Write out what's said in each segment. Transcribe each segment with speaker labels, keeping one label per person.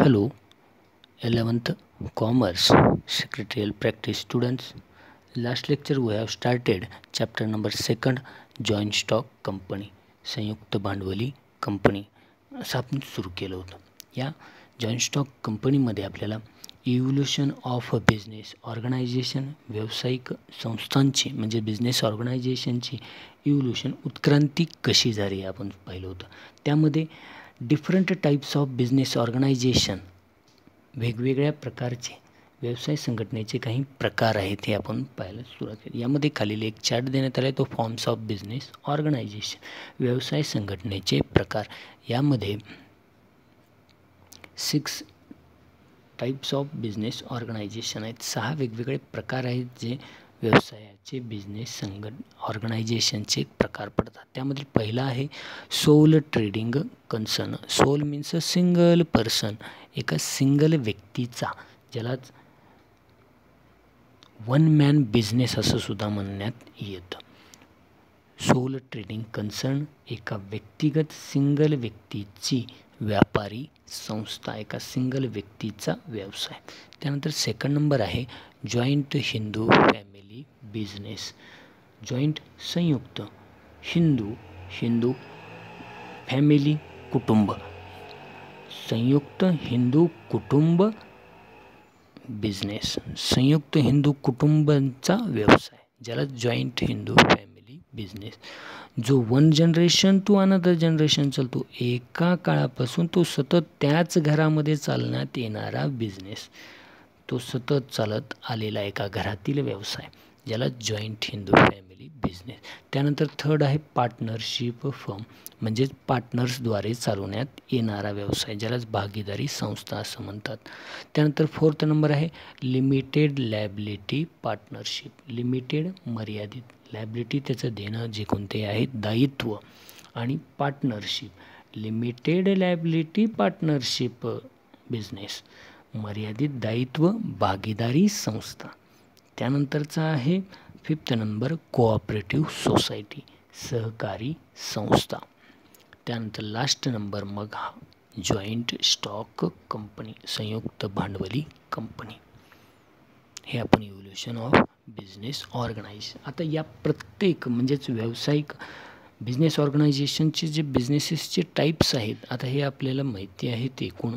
Speaker 1: Hello, 11th Commerce Secretarial Practice students. Last lecture we have started chapter number 2 Joint Stock Company संयुक्त भांडवली company असं आपण सुरू केलं होतं. या जॉईंट स्टॉक कंपनीमध्ये आपल्याला evolution of a business organization व्यावसायिक संस्थांची म्हणजे बिझनेस ऑर्गनायझेशनची इव्होल्युशन उत्क्रांती कशी झाली आपण पाहिलं होतं. त्यामध्ये different types of business organization वेगवेगळ्या प्रकारचे व्यवसाय संघटनेचे काही प्रकार आहेत हे आपण पाहायला सुरुवात केली. यामध्ये खालील एक चार्ट देण्यात आला आहे, तो फॉर्म्स ऑफ बिझनेस ऑर्गनायझेशन व्यवसाय संघटनेचे प्रकार. यामध्ये 6 टाईप्स ऑफ बिझनेस ऑर्गनायझेशन आहेत. 6 वेगवेगळे प्रकार आहेत जे व्यवसायाचे बिझनेस ऑर्गनायझेशनचे प्रकार पडतात. त्यामधील पहिला आहे sole trading concern. Sole means a single person, एका सिंगल व्यक्तीचा, ज्यालाच वन मॅन बिझनेस असं सुद्धा म्हणण्यात येतं. सोल ट्रेडिंग कन्सर्न एका व्यक्तिगत सिंगल व्यक्तीची व्यापारी संस्था, एका सिंगल व्यक्तीचा व्यवसाय. त्यानंतर सेकंड नंबर आहे joint Hindu family business. Joint संयुक्त, हिंदू फॅमिली कुटुंब, संयुक्त हिंदू कुटुंब बिझनेस, संयुक्त हिंदू कुटुंबांचा व्यवसाय, ज्याला जॉईंट हिंदू फॅमिली बिझनेस, जो one generation to another generation चालतो. एका काळापासून तो सतत त्याच घरामध्ये चालण्यात येणारा बिझनेस, तो सतत चालत आलेला एका घरातील व्यवसाय, ज्याला जॉईंट हिंदू फॅमिली बिझनेस. त्यानंतर थर्ड आहे पार्टनरशिप फर्म, म्हणजेच पार्टनर्सद्वारे चालवण्यात येणारा व्यवसाय, ज्यालाच भागीदारी संस्था असं म्हणतात. त्यानंतर फोर्थ नंबर आहे लिमिटेड लायबिलिटी पार्टनरशिप. लिमिटेड मर्यादित, लायबिलिटी त्याचं देणं जे कोणते आहेत दायित्व, आणि partnership limited liability partnership business, मर्यादित दायित्व भागीदारी संस्था. त्यानंतरचा आहे फिफ्थ नंबर कोऑपरेटिव्ह सोसायटी, सहकारी संस्था. त्यानंतर लास्ट नंबर मग हा जॉईंट स्टॉक कंपनी, संयुक्त भांडवली कंपनी. हे आपण इव्होल्युशन ऑफ बिझनेस ऑर्गनायझेशन. आता या प्रत्येक म्हणजेच व्यावसायिक बिझनेस ऑर्गनायझेशनचे जे बिझनेसेसचे टाईप्स आहेत, आता हे आपल्याला माहिती आहेत, एकूण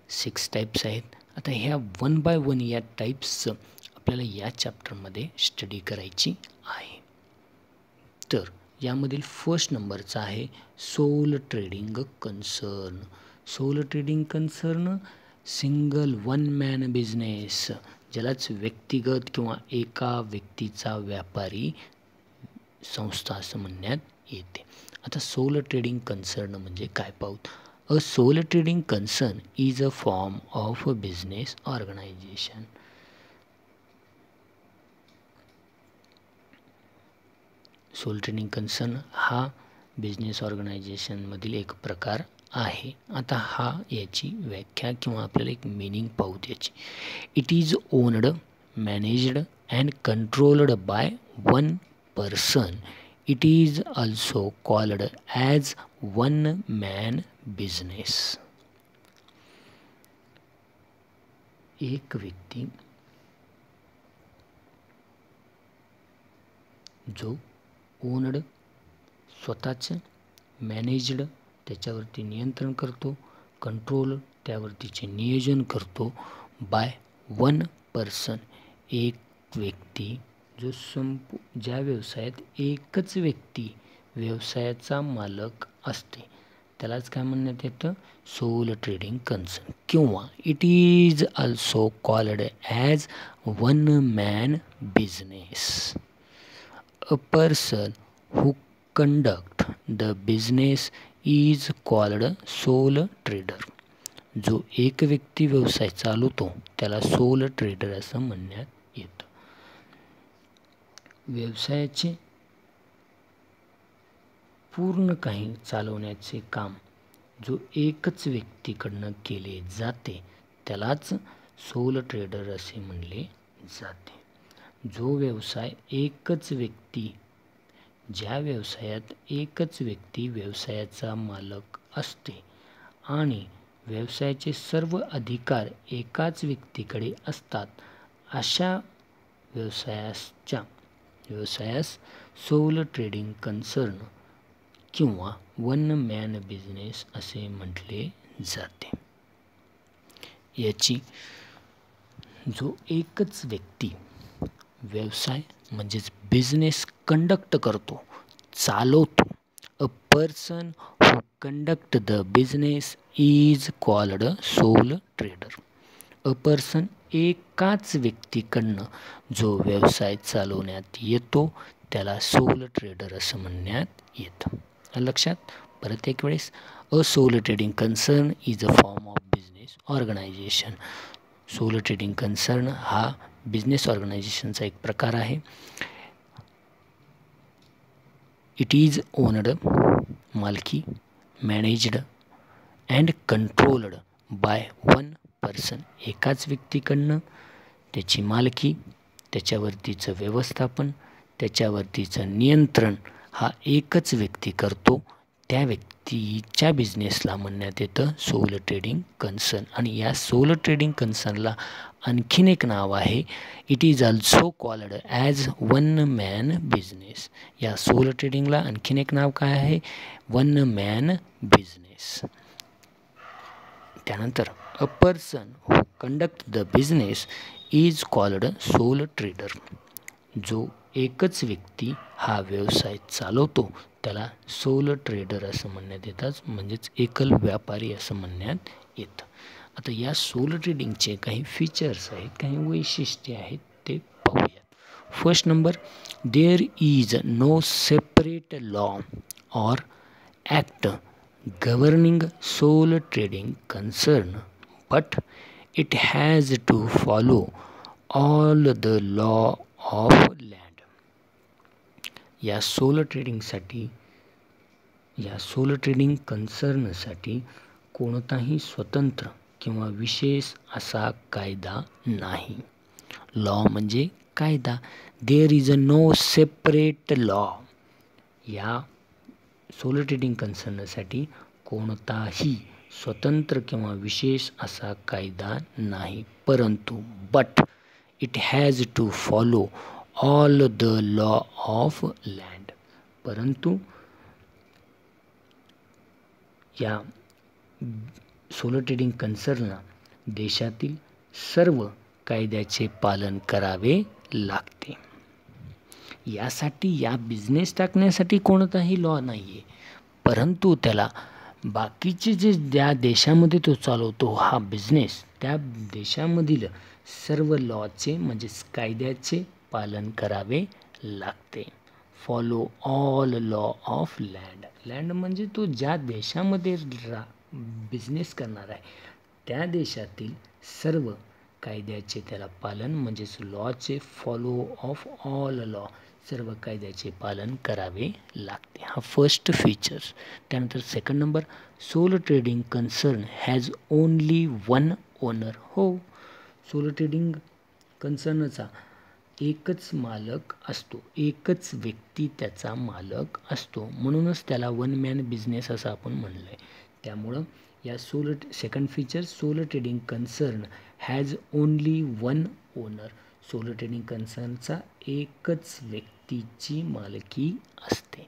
Speaker 1: 6 टाईप्स आहेत. आता ह्या 1 बाय 1 या टाईप्सचं आपल्याला या चॅप्टरमध्ये स्टडी करायची आहे. तर यामधील फर्स्ट नंबरचा आहे sole trading concern. Sole trading concern single one man business, ज्यालाच व्यक्तिगत किंवा एका व्यक्तीचा व्यापारी संस्था असं म्हणण्यात येते. आता सोल ट्रेडिंग कन्सर्न म्हणजे काय पाहूत. A sole trading concern is a form of a business organisation. Sole trading concern हा बिझनेस ऑर्गनायझेशनमधील एक प्रकार आहे. आता हा याची व्याख्या किंवा आपल्याला एक मिनिंग पाहू याची. It is owned, managed and controlled by one person. It is also called as one man business. एक व्यक्ती जो ओनड स्वतःचं, मॅनेज्ड त्याच्यावरती नियंत्रण करतो, कंट्रोल त्यावरतीचे नियोजन करतो, बाय वन पर्सन एक व्यक्ती, जो ज्या व्यवसायात एकच व्यक्ती व्यवसायाचा मालक असते, त्यालाच काय म्हणण्यात येतं सोल ट्रेडिंग कन्सर्न. किंवा it is also called as one man business. A person who conduct the business is called sole trader. जो एक व्यक्ती व्यवसाय चालवतो त्याला सोल ट्रेडर असं म्हणण्यात येतं. व्यवसायाचे पूर्ण काही चालवण्याचे काम जो एकच व्यक्तीकडनं केले जाते त्यालाच सोल ट्रेडर असे म्हणले जाते. जो व्यवसाय एकच व्यक्ती, ज्या व्यवसायात एकच व्यक्ती व्यवसायाचा मालक असते आणि व्यवसायाचे सर्व अधिकार एकाच व्यक्तीकडे असतात अशा व्यवसायास सोल ट्रेडिंग कन्सर्न किंवा वन मॅन बिझनेस असे म्हटले जाते. याची जो एकच व्यक्ती व्यवसाय म्हणजेच बिझनेस कंडक्ट करतो, चालवतो, अ person who conduct the business is called sole trader. A person एकाच व्यक्तीकडनं जो व्यवसाय चालवण्यात येतो त्याला सोल ट्रेडर असं म्हणण्यात येतं. लक्षात. परत एक वेळेस, a sole trading concern is a form of business organisation. Sole trading concern हा बिझनेस ऑर्गनायझेशनचा एक प्रकार आहे. इट इज ओनड, मालकी, managed and controlled by one person. एकाच व्यक्तीकडनं त्याची मालकी, त्याच्यावरतीचं व्यवस्थापन, त्याच्यावरतीचं नियंत्रण हा एकच व्यक्ती करतो. त्या व्यक्तीच्या बिझनेसला म्हणण्यात येतं सोल ट्रेडिंग कन्सर्न. आणि या सोल ट्रेडिंग कन्सर्नला आणखीन एक नाव आहे, it is also called as one man business. या सोल ट्रेडिंगला आणखीन एक नाव काय आहे? One man business. त्यानंतर a person who conduct the business is called sole trader. जो एकच व्यक्ती हा व्यवसाय चालवतो त्याला सोल ट्रेडर असं म्हणण्यात येतात, म्हणजेच एकल व्यापारी असं म्हणण्यात येतं. आता या सोल ट्रेडिंगचे काही फीचर्स आहेत, काही वैशिष्ट्ये आहेत, ते पाहूयात. First number, there is no separate law or act governing sole trading concern, but it has to follow all the law of land. या सोल ट्रेडिंग कन्सर्नसाठी कोणताही स्वतंत्र किंवा विशेष असा कायदा नाही. लॉ म्हणजे कायदा. There is a no separate law. या सोल ट्रेडिंग कन्सर्नसाठी कोणताही स्वतंत्र किंवा विशेष असा कायदा नाही, परंतु but it has to follow all the law of land. परंतु या सोल ट्रेडिंग कन्सर्नला देशातील सर्व कायद्याचे पालन करावे लागते. यासाठी या बिझनेस टाकण्यासाठी कोणताही लॉ नाही आहे, परंतु त्याला बाकीचे जे ज्या देशामध्ये तो चालवतो हा बिझनेस, त्या देशामधील सर्व लॉचे म्हणजेच कायद्याचे पालन करावे लागते. Follow all law of land. Land म्हणजे तो ज्या देशामध्ये बिझनेस करणार आहे त्या देशातील सर्व कायद्याचे त्याला पालन, म्हणजेच लॉचे फॉलो ऑफ ऑल लॉ, सर्व कायद्याचे पालन करावे लागते. हा फर्स्ट फीचर्स. त्यानंतर second number, sole trading concern has only one owner. हो, सोल ट्रेडिंग कन्सर्नचा एकच मालक असतो, एकच व्यक्ती त्याचा मालक असतो, म्हणूनच त्याला वन मॅन बिझनेस असं आपण म्हणलं आहे. त्यामुळं या second feature, sole trading concern has only one owner. Sole trading कन्सर्नचा एकच व्यक्तीची मालकी असते.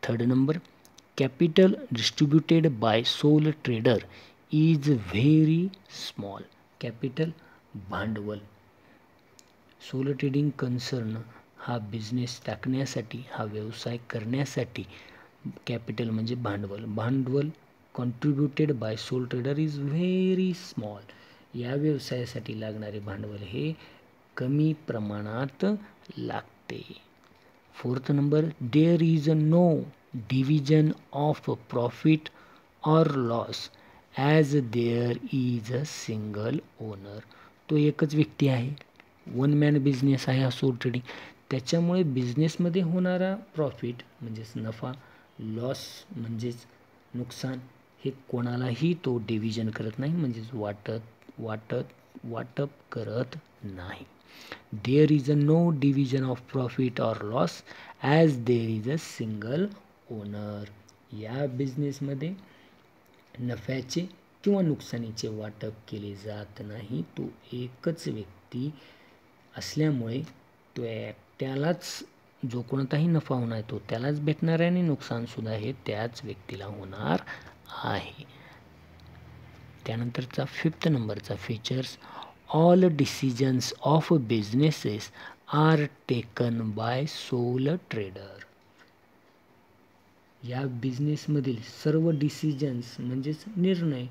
Speaker 1: Third number, capital distributed by sole trader is very small. Capital भांडवल. सोल ट्रेडिंग कन्सर्न हा बिझनेस टाकण्यासाठी, हा व्यवसाय करण्यासाठी कॅपिटल म्हणजे भांडवल contributed by sole trader is very small. या व्यवसायासाठी लागणारे भांडवल हे कमी प्रमाणात लागते. Fourth number, there is no division of profit or loss as there is a single owner. तो एकच व्यक्ती आहे, वन मॅन बिझनेस आहे हा सोल ट्रेडिंग. त्याच्यामुळे बिझनेसमध्ये होणारा प्रॉफिट म्हणजेच नफा, लॉस म्हणजेच नुकसान, हे कोणालाही तो डिव्हिजन करत नाही, म्हणजेच वाटप करत नाही. There is no division of profit or loss as there is a single owner. या बिझनेसमध्ये नफ्याचे किंवा नुकसानीचे वाटप केले जात नाही. तो एकच व्यक्ती असल्यामुळे तो त्यालाच जो कोणताही नफा होणार तो त्यालाच भेटणार आहे आणि नुकसानसुद्धा हे त्याच व्यक्तीला होणार आहे. त्यानंतरचा 5th नंबरचा features, all decisions of businesses are taken by sole trader. या बिझनेसमधील सर्व डिसिजन्स म्हणजेच निर्णय,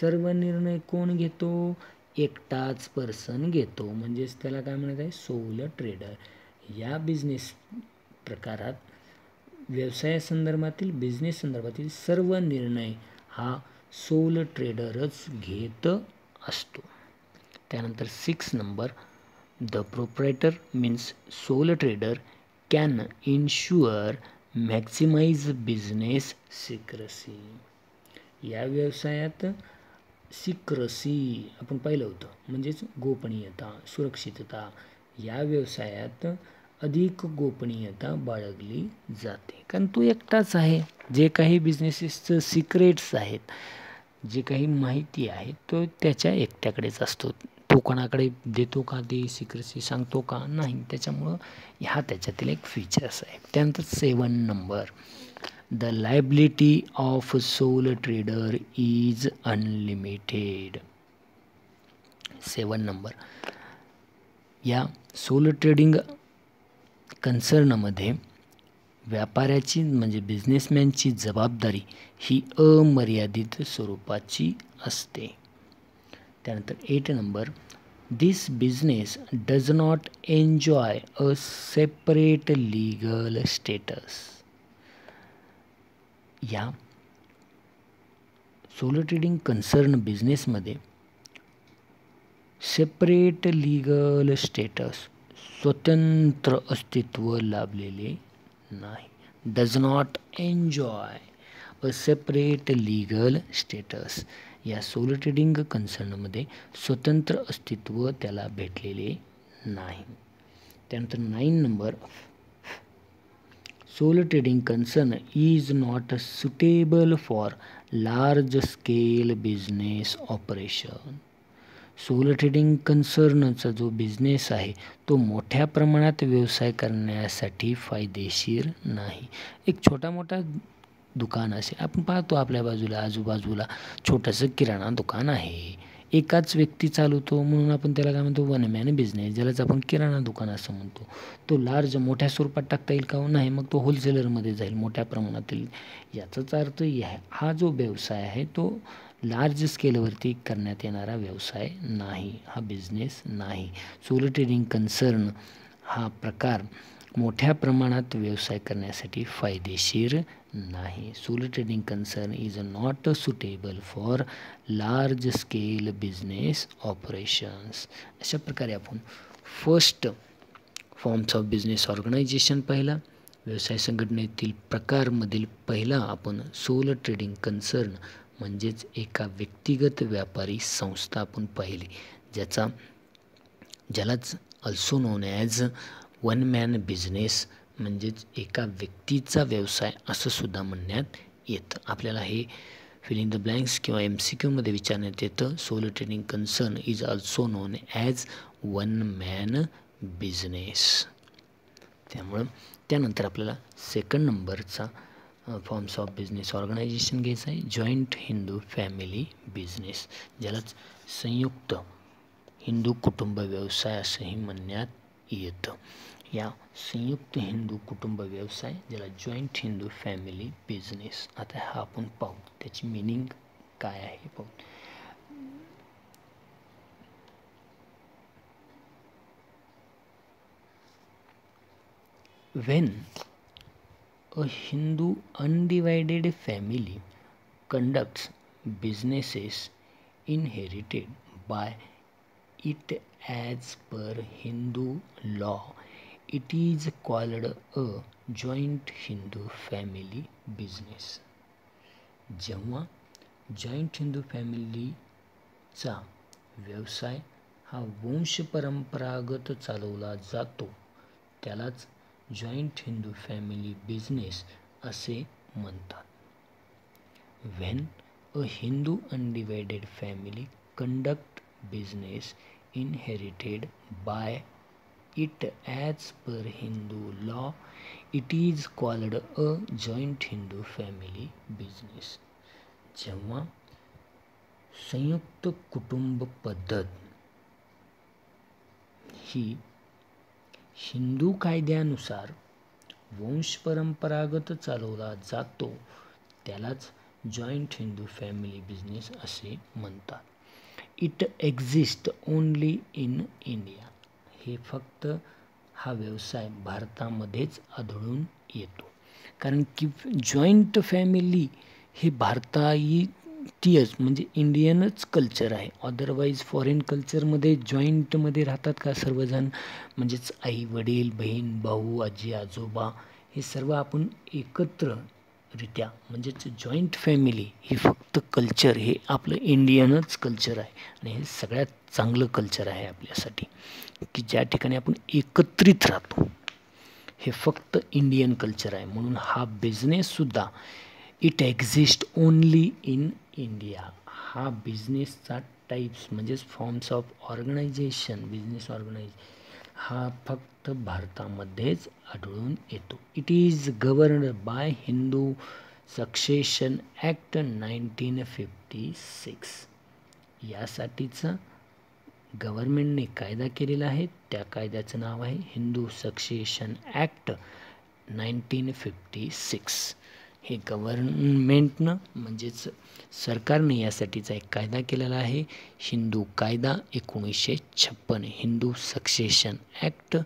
Speaker 1: सर्व निर्णय कोण घेतो? एकटाच पर्सन घेतो. म्हणजेच त्याला काय म्हणत आहे? Soul trader. या बिझनेस प्रकारात व्यवसायासंदर्भातील बिझनेस संदर्भातील सर्व निर्णय हा सोल ट्रेडरच घेत असतो. त्यानंतर 6 नंबर, the proprietor means sole trader can insure maximise business secrecy. या व्यवसायात सिक्रेसी आपण पाहिलं होतं, म्हणजेच गोपनीयता, सुरक्षितता. या व्यवसायात अधिक गोपनीयता बाळगली जाते, कारण तो एकटाच आहे. जे काही बिझनेसेसचं सिक्रेट्स आहेत, जे काही माहिती आहे तो त्याच्या एकट्याकडेच असतो. तो कोणाकडे देतो का? ते सिक्रेसी सांगतो का? नाही. त्याच्यामुळं हा त्याच्यातील एक फीचर्स आहे. त्यानंतर 7 number, the liability of soul trader is unlimited. 7 number, या सोल ट्रेडिंग कन्सर्नमध्ये व्यापाऱ्याची म्हणजे बिझनेसमॅनची जबाबदारी ही अमर्यादित स्वरूपाची असते. त्यानंतर 8 number, this business does not enjoy a separate legal status. या सोलो ट्रेडिंग कन्सर्न बिझनेसमध्ये सेपरेट लीगल स्टेटस, स्वतंत्र अस्तित्व लाभलेले नाही. Does not enjoy a separate legal status. या सोलो ट्रेडिंग कन्सर्नमध्ये स्वतंत्र अस्तित्व त्याला भेटलेले नाही. त्यानंतर 9 number, solo trading concern is not suitable for large scale business operation. Solo trading कन्सर्नचा जो बिझनेस आहे तो मोठ्या प्रमाणात व्यवसाय करण्यासाठी फायदेशीर नाही. एक छोटा मोठा दुकान असेल, आपण पाहतो आपल्या बाजूला आजूबाजूला छोटंसं किराणा दुकान आहे, एकाच व्यक्ती चालवतो, म्हणून आपण त्याला काय म्हणतो? वन मॅन बिझनेस, ज्यालाच आपण किराणा दुकान असं म्हणतो. तो लार्ज मोठ्या स्वरूपात टाकता येईल का? नाही. मग तो होलसेलरमध्ये जाईल मोठ्या प्रमाणातील. याचाच अर्थ हा जो व्यवसाय आहे तो लार्ज स्केलवरती करण्यात येणारा व्यवसाय नाही, हा बिझनेस नाही. सोलो ट्रेडिंग कन्सर्न हा प्रकार मोठ्या प्रमाणात व्यवसाय करण्यासाठी फायदेशीर नाही. Solo trading concern is not suitable for large scale business operations. अशा प्रकारे आपण first forms of business organization पाहिला. व्यवसाय संघटनेतील प्रकारमधील पहिला आपण सोलो ट्रेडिंग कन्सर्न म्हणजेच एका व्यक्तिगत व्यापारी संस्था आपण पाहिली, ज्यालाच also known as one man business म्हणजेच एका व्यक्तीचा व्यवसाय असं सुद्धा म्हणण्यात येतं. आपल्याला हे फिल इन द ब्लँक्स किंवा MCQमध्ये विचारण्यात येतं. Solo trading concern is also non as one man business. त्यामुळं त्यानंतर आपल्याला 2nd नंबरचा फॉर्म्स ऑफ बिझनेस ऑर्गनायझेशन घ्यायचं आहे, जॉईंट हिंदू फॅमिली बिझनेस, ज्यालाच संयुक्त हिंदू कुटुंब व्यवसाय असंही म्हणण्यात येतं. या संयुक्त हिंदू कुटुंब व्यवसाय ज्याला जॉईंट हिंदू फॅमिली बिझनेस, आता हा आपण पाहू त्याची मिनिंग काय आहे पाहू. When a Hindu undivided family conducts businesses inherited by it as per Hindu law, it is called a joint Hindu family business. जेव्हा जॉईंट हिंदू फॅमिलीचा व्यवसाय हा वंश परंपरागत चालवला जातो त्यालाच जॉईंट हिंदू फॅमिली बिझनेस असे म्हणतात. When A Hindu undivided family conduct business inherited by it as per Hindu law. It is called a joint Hindu family business. जेव्हा संयुक्त कुटुंब पद्धत ही हिंदू कायद्यानुसार वंश परंपरागत चालवला जातो त्यालाच जॉईंट हिंदू फॅमिली बिझनेस असे म्हणतात. It exist only in India. हे फक्त हा व्यवसाय भारतामध्येच आढळून येतो. कारण की जॉईंट फॅमिली हे भारतीयच म्हणजे इंडियनच कल्चर आहे. अदरवाईज फॉरेन कल्चरमध्ये जॉईंटमध्ये राहतात का सर्वजण, म्हणजेच आई वडील बहीण भाऊ आजी आजोबा हे सर्व आपण एकत्ररित्या म्हणजेच जॉईंट फॅमिली ही फक्त कल्चर हे आपलं इंडियनच कल्चर आहे. आणि हे सगळ्यात चांगलं कल्चर आहे आपल्यासाठी की ज्या ठिकाणी आपण एकत्रित राहतो. हे फक्त इंडियन कल्चर आहे. म्हणून हा बिझनेससुद्धा it exist only in India. हा बिझनेसचा टाईप्स म्हणजेच फॉर्म्स ऑफ ऑर्गनायझेशन बिझनेस हा फक्त भारतामध्येच आढळून येतो. It is governed by Hindu succession act 1956. यासाठीचा गव्हर्नमेंटने कायदा केलेला आहे. त्या कायद्याचं नाव आहे हिंदू सक्सेशन ॲक्ट 1956. हे गव्हर्नमेंटनं म्हणजेच सरकारने यासाठीचा एक कायदा केलेला आहे हिंदू कायदा 1956 हिंदू सक्सेशन ॲक्ट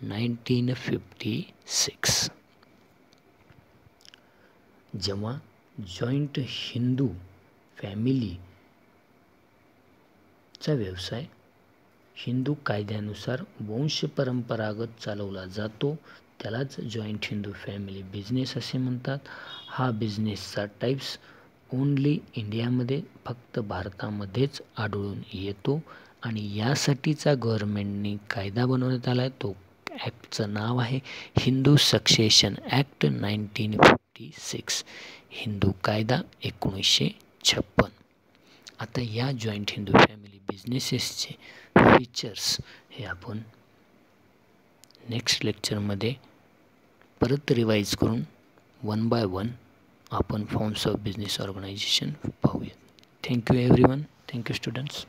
Speaker 1: 1956. जेव्हा जॉईंट हिंदू फॅमिलीचा व्यवसाय हिंदू कायद्यानुसार वंश परंपरागत चालवला जातो त्यालाच जॉईंट हिंदू फॅमिली बिझनेस असे म्हणतात. हा बिझनेसचा टाईप्स ओनली इंडियामध्ये फक्त भारतामध्येच आढळून येतो आणि यासाठीचा गव्हर्नमेंटने कायदा बनवण्यात आला आहे. तो ॲक्टचं नाव आहे हिंदू सक्सेशन ॲक्ट 1956 हिंदू कायदा 1956. आता या जॉईंट हिंदू फॅमिली बिझनेसेसचे फीचर्स हे आपण नेक्स्ट लेक्चरमध्ये परत रिवाईज करून 1 by 1 आपण फॉर्म्स ऑफ बिझनेस ऑर्गनायझेशन पाहूया. Thank you everyone. Thank you students.